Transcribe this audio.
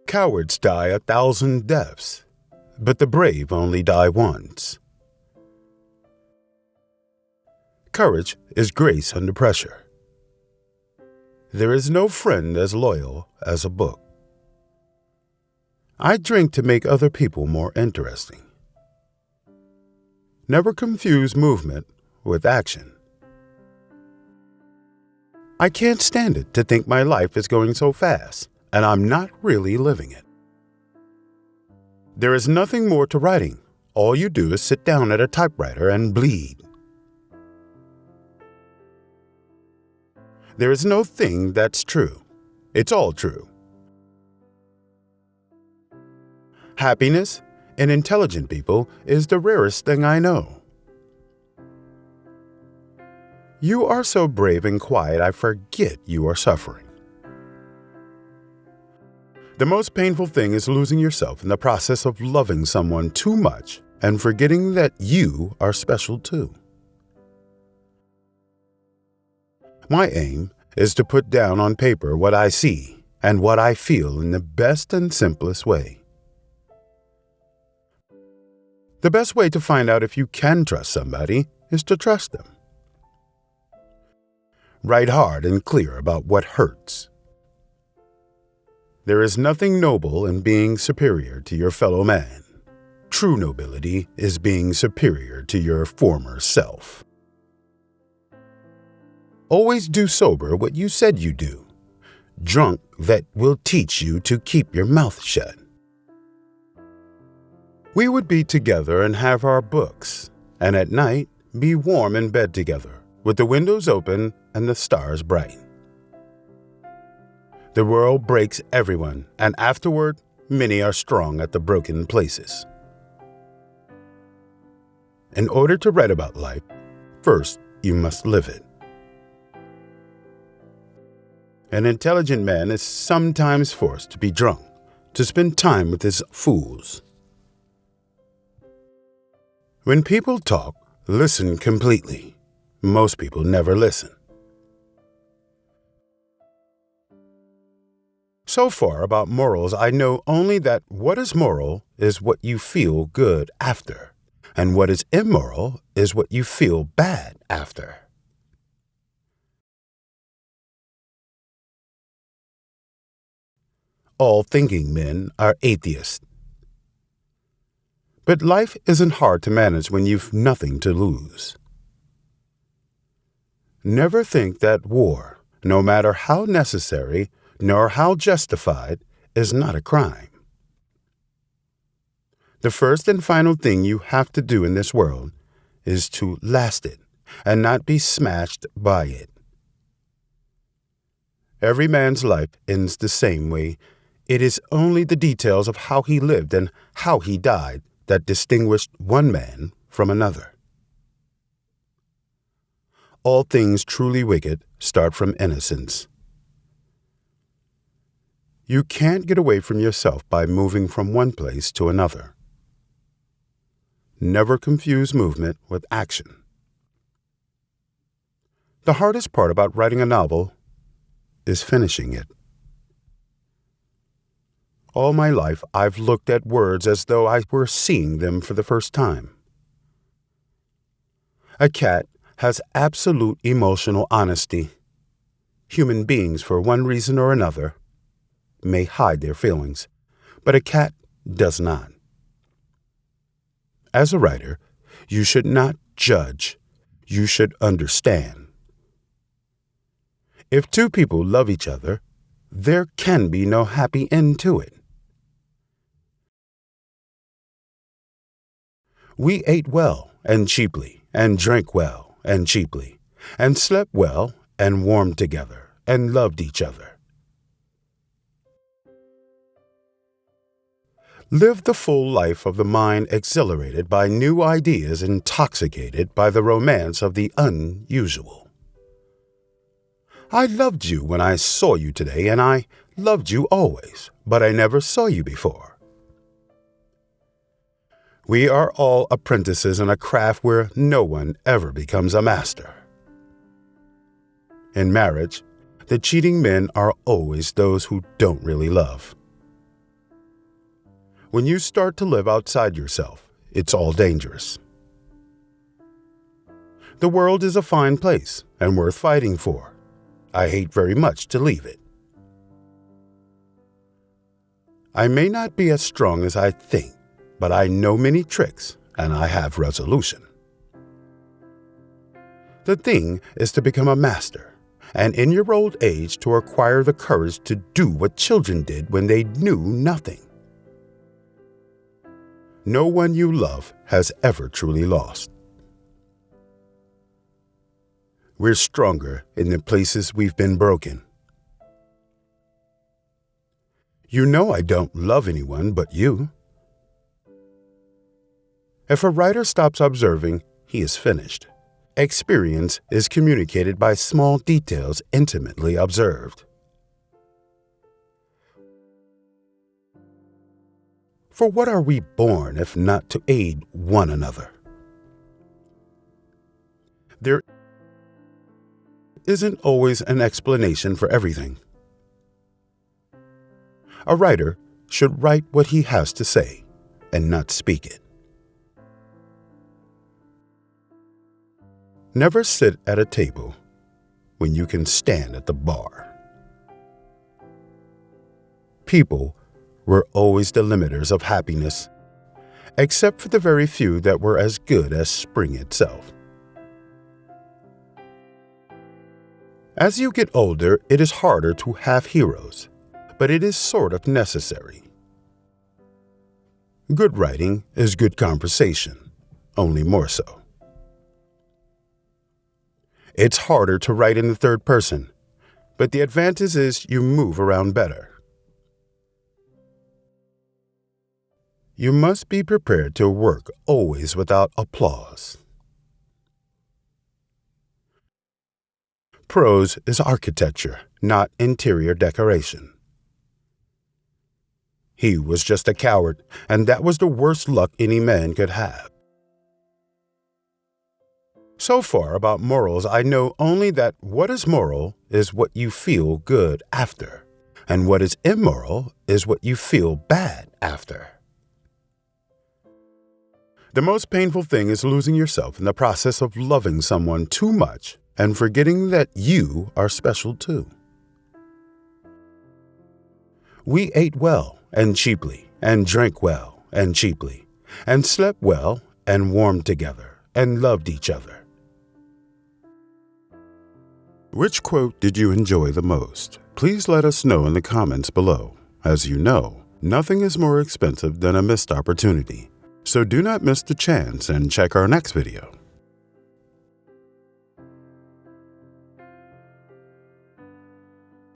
Cowards die 1,000 deaths, but the brave only die once. Courage is grace under pressure. There is no friend as loyal as a book. I drink to make other people more interesting. Never confuse movement with action. I can't stand it to think my life is going so fast, and I'm not really living it. There is nothing more to writing. All you do is sit down at a typewriter and bleed. There is no thing that's true. It's all true. Happiness in intelligent people is the rarest thing I know. You are so brave and quiet, I forget you are suffering. The most painful thing is losing yourself in the process of loving someone too much and forgetting that you are special too. My aim is to put down on paper what I see and what I feel in the best and simplest way. The best way to find out if you can trust somebody is to trust them. Write hard and clear about what hurts. There is nothing noble in being superior to your fellow man. True nobility is being superior to your former self. Always do sober what you said you do. Drunk that will teach you to keep your mouth shut. We would be together and have our books, and at night be warm in bed together, with the windows open and the stars bright. The world breaks everyone, and afterward, many are strong at the broken places. In order to write about life, first you must live it. An intelligent man is sometimes forced to be drunk, to spend time with his fools. When people talk, listen completely. Most people never listen. So far about morals, I know only that what is moral is what you feel good after, and what is immoral is what you feel bad after. All thinking men are atheists. But life isn't hard to manage when you've nothing to lose. Never think that war, no matter how necessary nor how justified, is not a crime. The first and final thing you have to do in this world is to last it and not be smashed by it. Every man's life ends the same way. It is only the details of how he lived and how he died that distinguished one man from another. All things truly wicked start from innocence. You can't get away from yourself by moving from one place to another. Never confuse movement with action. The hardest part about writing a novel is finishing it. All my life, I've looked at words as though I were seeing them for the first time. A cat has absolute emotional honesty. Human beings, for one reason or another, may hide their feelings, but a cat does not. As a writer, you should not judge. You should understand. If two people love each other, there can be no happy end to it. We ate well and cheaply, and drank well and cheaply, and slept well and warmed together, and loved each other. Live the full life of the mind exhilarated by new ideas, intoxicated by the romance of the unusual. I loved you when I saw you today, and I loved you always, but I never saw you before. We are all apprentices in a craft where no one ever becomes a master. In marriage, the cheating men are always those who don't really love. When you start to live outside yourself, it's all dangerous. The world is a fine place and worth fighting for. I hate very much to leave it. I may not be as strong as I think, but I know many tricks and I have resolution. The thing is to become a master, and in your old age to acquire the courage to do what children did when they knew nothing. No one you love has ever truly lost. We're stronger in the places we've been broken. You know I don't love anyone but you. If a writer stops observing, he is finished. Experience is communicated by small details intimately observed. For what are we born if not to aid one another? There isn't always an explanation for everything. A writer should write what he has to say and not speak it. Never sit at a table when you can stand at the bar. People were always the limiters of happiness, except for the very few that were as good as spring itself. As you get older, it is harder to have heroes, but it is sort of necessary. Good writing is good conversation, only more so. It's harder to write in the third person, but the advantage is you move around better. You must be prepared to work always without applause. Prose is architecture, not interior decoration. He was just a coward, and that was the worst luck any man could have. So far about morals, I know only that what is moral is what you feel good after, and what is immoral is what you feel bad after. The most painful thing is losing yourself in the process of loving someone too much and forgetting that you are special too. We ate well and cheaply, and drank well and cheaply, and slept well and warmed together, and loved each other. Which quote did you enjoy the most? Please let us know in the comments below. As you know, nothing is more expensive than a missed opportunity. So do not miss the chance and check our next video.